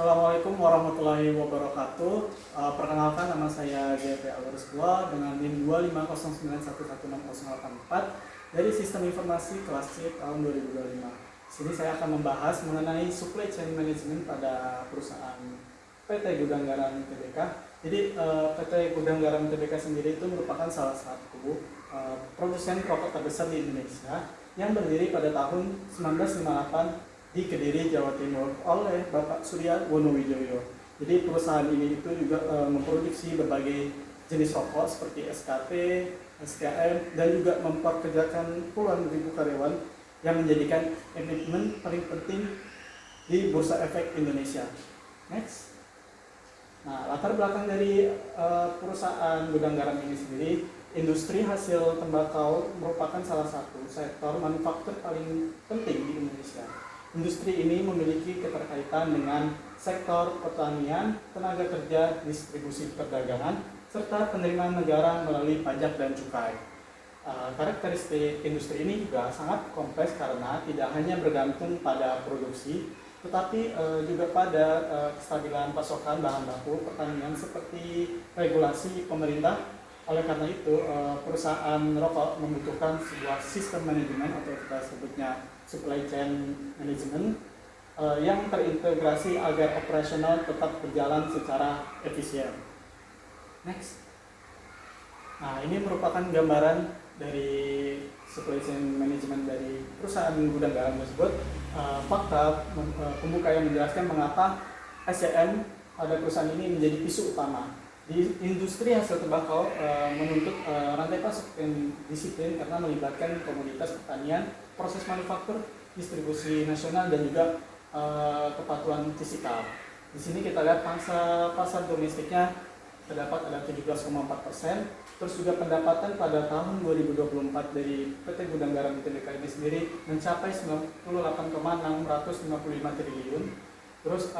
Assalamualaikum warahmatullahi wabarakatuh. Perkenalkan, nama saya JP Alvareztua dengan NIM 25091168084 dari Sistem Informasi kelas C tahun 2025. Sini saya akan membahas mengenai supply chain management pada perusahaan PT Gudang Garam Tbk. Jadi PT Gudang Garam Tbk sendiri itu merupakan salah satu produsen rokok terbesar di Indonesia yang berdiri pada tahun 1958 di Kediri, Jawa Timur oleh Bapak Surya Wonowijoyo. Jadi perusahaan ini itu juga memproduksi berbagai jenis rokok seperti SKP, SKM, dan juga memperkerjakan puluhan ribu karyawan yang menjadikan komitmen paling penting di Bursa Efek Indonesia. Next. Nah, latar belakang dari perusahaan Gudang Garam ini sendiri, industri hasil tembakau merupakan salah satu sektor manufaktur paling penting di Indonesia. Industri ini memiliki keterkaitan dengan sektor pertanian, tenaga kerja, distribusi perdagangan, serta penerimaan negara melalui pajak dan cukai. Karakteristik industri ini juga sangat kompleks karena tidak hanya bergantung pada produksi, tetapi juga pada kestabilan pasokan bahan baku pertanian seperti regulasi pemerintah. Oleh karena itu, perusahaan rokok membutuhkan sebuah sistem manajemen atau kita sebutnya supply chain management yang terintegrasi agar operasional tetap berjalan secara efisien. Next. Nah, ini merupakan gambaran dari supply chain management dari perusahaan Gudang Garam tersebut. Fakta pembuka yang menjelaskan mengapa SCM pada perusahaan ini menjadi isu utama. Di industri hasil tembakau menuntut rantai pasok yang disiplin karena melibatkan komoditas pertanian, proses manufaktur, distribusi nasional, dan juga kepatuhan fisikal. Di sini kita lihat pasar domestiknya terdapat ada 17,4%. Terus juga pendapatan pada tahun 2024 dari PT Gudang Garam Tbk ini sendiri mencapai 98,655 triliun. Terus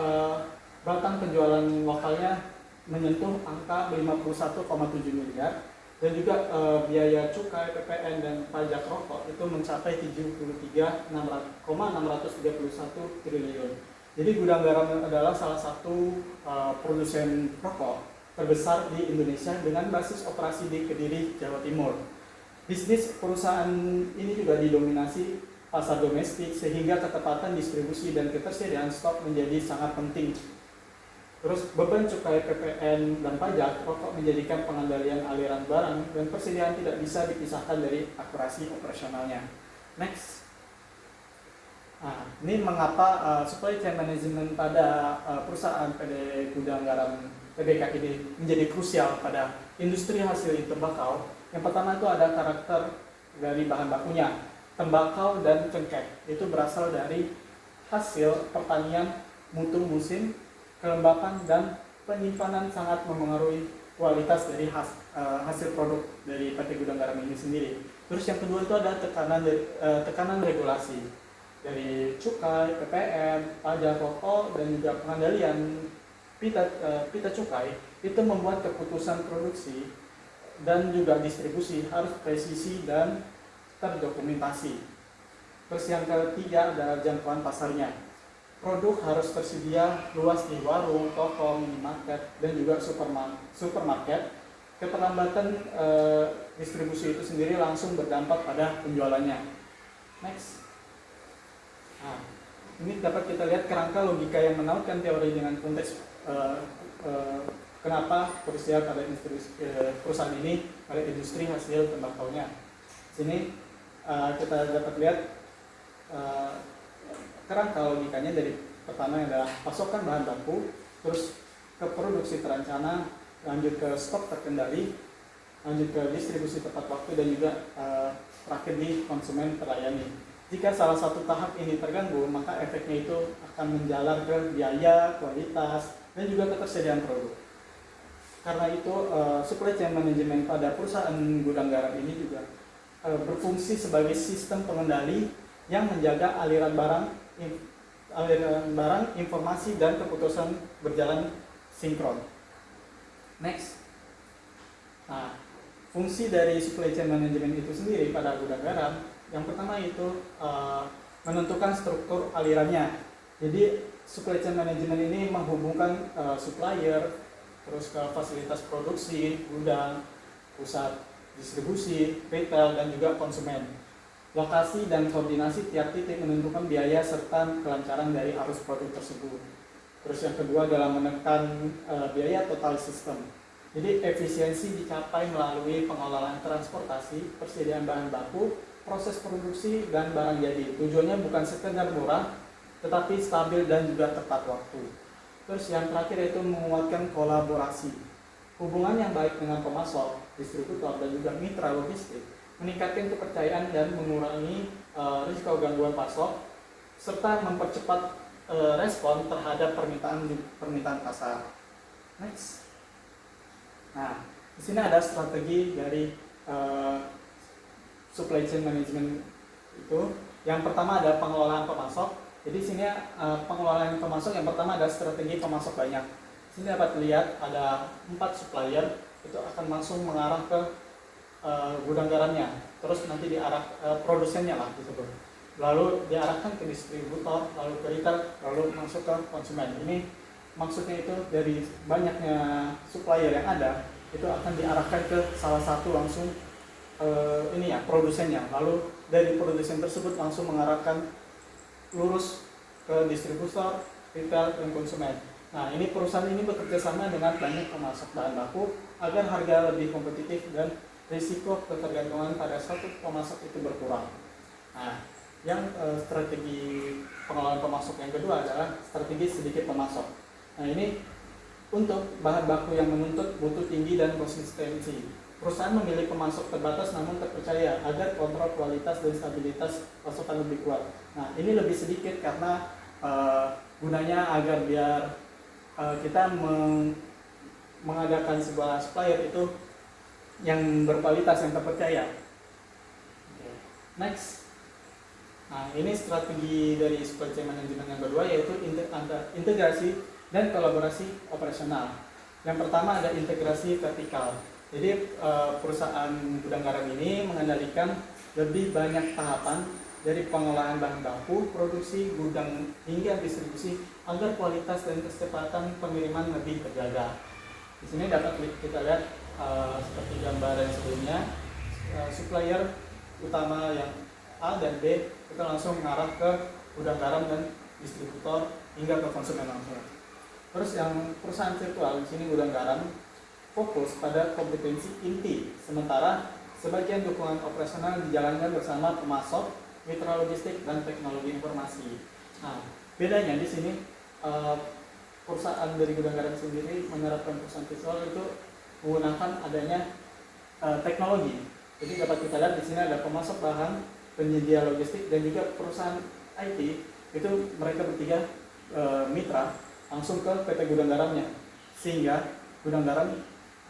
batang penjualan lokalnya menyentuh angka 51,7 miliar, dan juga biaya cukai, PPN, dan pajak rokok itu mencapai 73,631 triliun. Jadi Gudang Garam adalah salah satu produsen rokok terbesar di Indonesia dengan basis operasi di Kediri, Jawa Timur. Bisnis perusahaan ini juga didominasi pasar domestik sehingga ketepatan distribusi dan ketersediaan stok menjadi sangat penting. Terus beban cukai, PPN, dan pajak rokok menjadikan pengendalian aliran barang dan persediaan tidak bisa dipisahkan dari akurasi operasionalnya. Next. Nah, ini mengapa supply chain management pada perusahaan PT Gudang Garam Tbk ini menjadi krusial pada industri hasil tembakau. Yang pertama itu ada karakter dari bahan bakunya. Tembakau dan cengkeh itu berasal dari hasil pertanian mutu musim, kelembapan, dan penyimpanan sangat memengaruhi kualitas dari hasil produk dari PT Gudang Garam ini sendiri. Terus yang kedua itu ada tekanan regulasi dari cukai, PPN, pajak rokok, dan juga pengendalian pita cukai itu membuat keputusan produksi dan juga distribusi harus presisi dan terdokumentasi. Terus yang ketiga ada jangkauan pasarnya. Produk harus tersedia luas di warung, toko, minimarket, dan juga supermarket. Keterlambatan distribusi itu sendiri langsung berdampak pada penjualannya. Next. Nah, ini dapat kita lihat kerangka logika yang menautkan teori dengan konteks kenapa krusial pada perusahaan ini pada industri hasil tembakaunya. Sini kita dapat lihat kerangka logikanya dari pertama adalah pasokan bahan baku, terus ke produksi terencana, lanjut ke stok terkendali, lanjut ke distribusi tepat waktu, dan juga terakhir di konsumen terlayani. Jika salah satu tahap ini terganggu, maka efeknya itu akan menjalar ke biaya, kualitas, dan juga ketersediaan produk. Karena itu supply chain management pada perusahaan Gudang Garam ini juga berfungsi sebagai sistem pengendali yang menjaga aliran barang, informasi, dan keputusan berjalan sinkron. Next. Nah, fungsi dari supply chain management itu sendiri pada Gudang Garam, yang pertama itu menentukan struktur alirannya. Jadi supply chain management ini menghubungkan supplier, terus ke fasilitas produksi, gudang, pusat distribusi, retail, dan juga konsumen. Lokasi dan koordinasi tiap titik menentukan biaya serta kelancaran dari arus produk tersebut. Terus yang kedua adalah menekan biaya total sistem. Jadi efisiensi dicapai melalui pengelolaan transportasi, persediaan bahan baku, proses produksi, dan barang jadi. Tujuannya bukan sekedar murah, tetapi stabil dan juga tepat waktu. Terus yang terakhir yaitu menguatkan kolaborasi. Hubungan yang baik dengan pemasok, distributor, dan juga mitra logistik meningkatkan kepercayaan dan mengurangi risiko gangguan pasok, serta mempercepat respon terhadap permintaan pasar. Next. Nah, di sini ada strategi dari supply chain management itu. Yang pertama ada pengelolaan pemasok. Jadi di sini pengelolaan pemasok yang pertama ada strategi pemasok banyak. Di sini dapat lihat ada 4 supplier itu akan langsung mengarah ke gudang garamnya. Terus nanti diarah produsennya lah disebut. Lalu diarahkan ke distributor, lalu ke retail, lalu masuk ke konsumen. Ini maksudnya itu dari banyaknya supplier yang ada itu akan diarahkan ke salah satu langsung produsennya. Lalu dari produsen tersebut langsung mengarahkan lurus ke distributor, retail, dan konsumen. Nah, ini perusahaan ini bekerja sama dengan banyak pemasok bahan baku agar harga lebih kompetitif dan risiko ketergantungan pada satu pemasok itu berkurang. Nah, yang strategi pengelolaan pemasok yang kedua adalah strategi sedikit pemasok. Nah, ini untuk bahan baku yang menuntut mutu tinggi dan konsistensi. Perusahaan memilih pemasok terbatas namun terpercaya agar kontrol kualitas dan stabilitas pasokan lebih kuat. Nah, ini lebih sedikit karena gunanya agar biar kita mengadakan sebuah supplier itu yang berkualitas, yang terpercaya. Next. Nah, ini strategi dari supply chain management yang kedua yaitu integrasi dan kolaborasi operasional. Yang pertama ada integrasi vertikal. Jadi perusahaan gudang garam ini mengendalikan lebih banyak tahapan dari pengolahan bahan baku, produksi, gudang hingga distribusi agar kualitas dan kecepatan pengiriman lebih terjaga. Di sini dapat kita lihat seperti gambar yang sebelumnya, supplier utama yang A dan B itu langsung mengarah ke gudang garam dan distributor hingga ke konsumen langsung. Terus yang perusahaan virtual di sini gudang garam fokus pada kompetensi inti, sementara sebagian dukungan operasional dijalankan bersama pemasok, mitra logistik, dan teknologi informasi. Nah, bedanya di sini perusahaan dari gudang garam sendiri menerapkan perusahaan visual itu menggunakan adanya teknologi. Jadi dapat kita lihat di sini ada pemasok bahan, penyedia logistik, dan juga perusahaan IT. Itu mereka bertiga mitra langsung ke PT Gudang Garamnya, sehingga gudang garam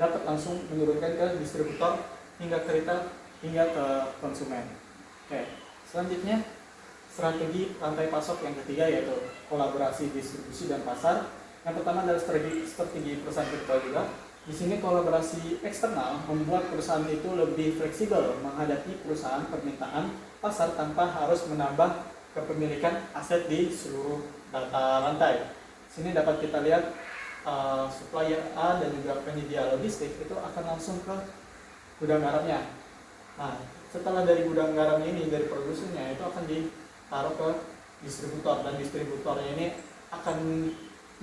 dapat langsung menurunkan ke distributor hingga ke retail hingga ke konsumen. Oke, selanjutnya strategi rantai pasok yang ketiga yaitu kolaborasi distribusi dan pasar. Yang pertama adalah strategi perusahaan virtual juga. Di sini kolaborasi eksternal membuat perusahaan itu lebih fleksibel menghadapi perusahaan permintaan pasar tanpa harus menambah kepemilikan aset di seluruh data rantai. Di sini dapat kita lihat supplier A dan juga penyedia logistik itu akan langsung ke gudang garamnya. Nah, setelah dari gudang garam ini, dari produsennya itu akan ditaruh ke distributor, dan distributornya ini akan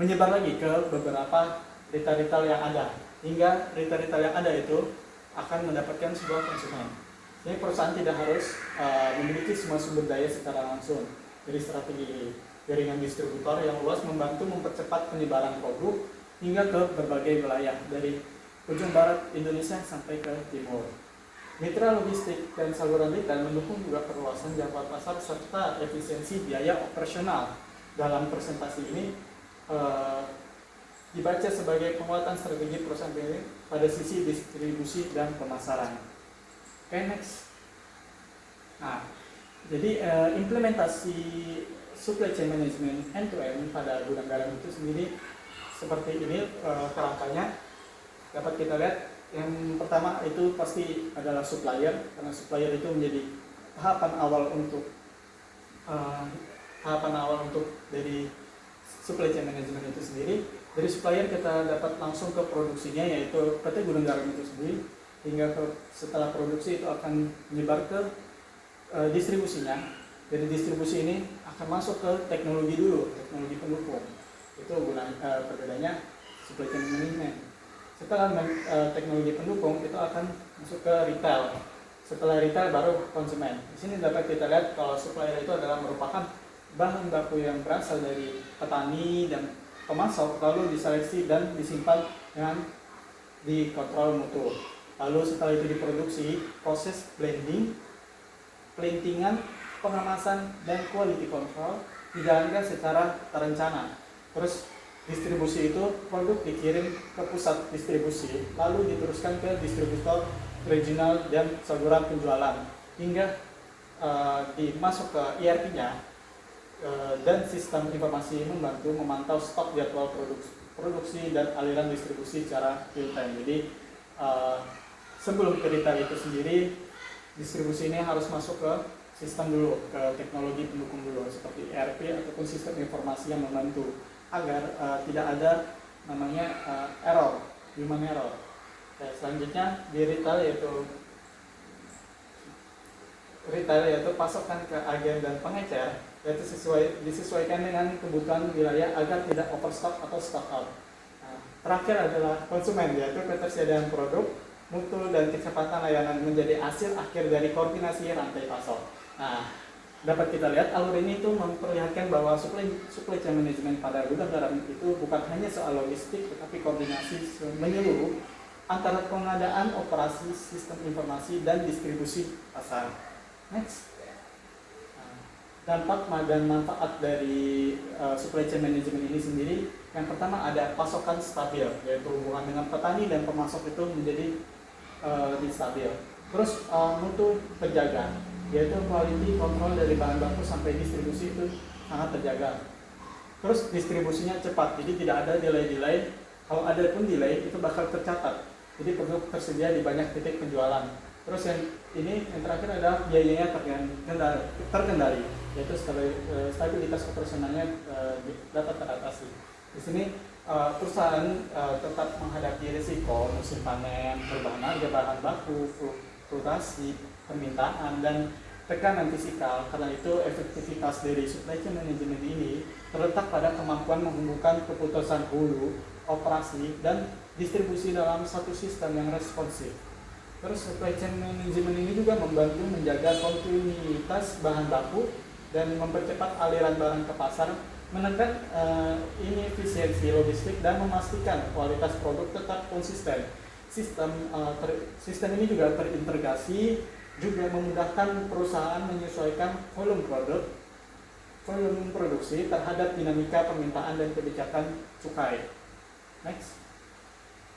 menyebar lagi ke beberapa retail-retail yang ada, hingga retail-retail yang ada itu akan mendapatkan sebuah konsumen. Jadi perusahaan tidak harus memiliki semua sumber daya secara langsung. Dari strategi jaringan distributor yang luas membantu mempercepat penyebaran produk hingga ke berbagai wilayah dari ujung barat Indonesia sampai ke timur. Mitra logistik dan saluran retail mendukung juga perluasan jangkauan pasar serta efisiensi biaya operasional. Dalam presentasi ini dibaca sebagai penguatan strategi perusahaan ini pada sisi distribusi dan pemasaran. Oke, next. Nah, jadi implementasi supply chain management end-to-end pada gudang garam itu sendiri seperti ini kerangkanya. Dapat kita lihat yang pertama itu pasti adalah supplier, karena supplier itu menjadi tahapan awal untuk dari supply chain management itu sendiri. Dari supplier kita dapat langsung ke produksinya, yaitu PT Gudang Garam itu sendiri, hingga setelah produksi itu akan menyebar ke distribusinya. Dari distribusi ini akan masuk ke teknologi dulu, teknologi pendukung. Itu perbedaannya supply chain management. Setelah teknologi pendukung itu akan masuk ke retail. Setelah retail baru konsumen. Di sini dapat kita lihat kalau supplier itu adalah merupakan bahan baku yang berasal dari petani dan pemasok, lalu diseleksi dan disimpan dengan dikontrol mutu. Lalu setelah itu diproduksi, proses blending, plantingan, pengemasan, dan quality control dijalankan secara terencana. Terus distribusi itu produk dikirim ke pusat distribusi, lalu diteruskan ke distributor regional dan saluran penjualan hingga dimasuk ke ERP-nya, dan sistem informasi membantu memantau stok, jadwal produksi dan aliran distribusi secara real time. Jadi sebelum ke retail itu sendiri, distribusi ini harus masuk ke sistem dulu, ke teknologi pendukung dulu seperti ERP ataupun sistem informasi yang membantu agar tidak ada namanya error, human error. Dan selanjutnya di retail yaitu pasokan ke agen dan pengecer, yaitu disesuaikan dengan kebutuhan wilayah agar tidak overstock atau stock out. Nah, terakhir adalah konsumen, yaitu ketersediaan produk, mutu dan kecepatan layanan menjadi hasil akhir dari koordinasi rantai pasok. Nah, dapat kita lihat alur ini itu memperlihatkan bahwa supply chain management pada gudang garam itu bukan hanya soal logistik, tetapi koordinasi menyeluruh antara pengadaan, operasi, sistem informasi, dan distribusi pasar. Next. Dampak dan manfaat dari supply chain management ini sendiri, yang pertama ada pasokan stabil, yaitu hubungan dengan petani dan pemasok itu menjadi lebih stabil. Terus mutu terjaga, yaitu quality control dari bahan baku sampai distribusi itu sangat terjaga. Terus distribusinya cepat, jadi tidak ada delay. Kalau ada pun delay itu bakal tercatat, jadi produk tersedia di banyak titik penjualan. Terus yang terakhir adalah biayanya terkendali, yaitu stabilitas operasionalnya dapat teratasi. Di sini perusahaan tetap menghadapi risiko musim panen, perubahan harga bahan baku, fluktuasi permintaan, dan tekanan fisikal. Karena itu efektivitas dari supply chain management ini terletak pada kemampuan menghubungkan keputusan hulu, operasi, dan distribusi dalam satu sistem yang responsif. Terus supply chain management ini juga membantu menjaga kontinuitas bahan baku dan mempercepat aliran barang ke pasar, menekan inefisiensi logistik, dan memastikan kualitas produk tetap konsisten. Sistem ini juga terintegrasi, juga memudahkan perusahaan menyesuaikan volume produksi terhadap dinamika permintaan dan kebijakan cukai. Next.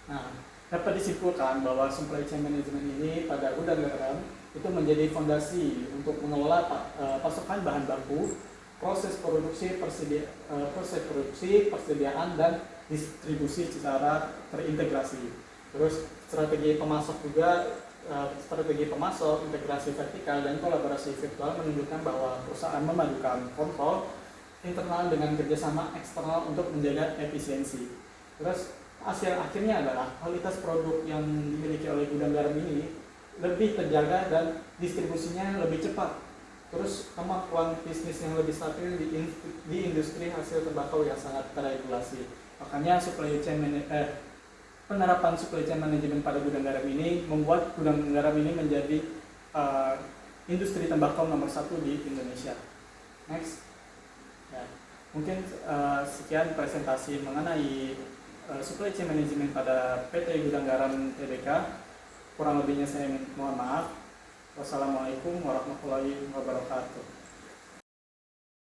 Nah, dapat disimpulkan bahwa supply chain management ini pada gudang garam itu menjadi fondasi untuk mengelola pasokan bahan baku, proses produksi, persediaan, dan distribusi secara terintegrasi. Terus strategi pemasok, integrasi vertikal, dan kolaborasi virtual menunjukkan bahwa perusahaan memadukan kontrol internal dengan kerjasama eksternal untuk menjaga efisiensi. Terus hasil akhirnya adalah kualitas produk yang dimiliki oleh gudang garam ini lebih terjaga dan distribusinya lebih cepat. Terus kemampuan bisnis yang lebih stabil di industri hasil tembakau yang sangat terregulasi. Makanya penerapan supply chain management pada gudang garam ini membuat gudang garam ini menjadi industri tembakau nomor 1 di Indonesia. Next. Ya, mungkin sekian presentasi mengenai supply chain management pada PT Gudang Garam Tbk. Kurang lebihnya saya mohon maaf. Wassalamualaikum warahmatullahi wabarakatuh.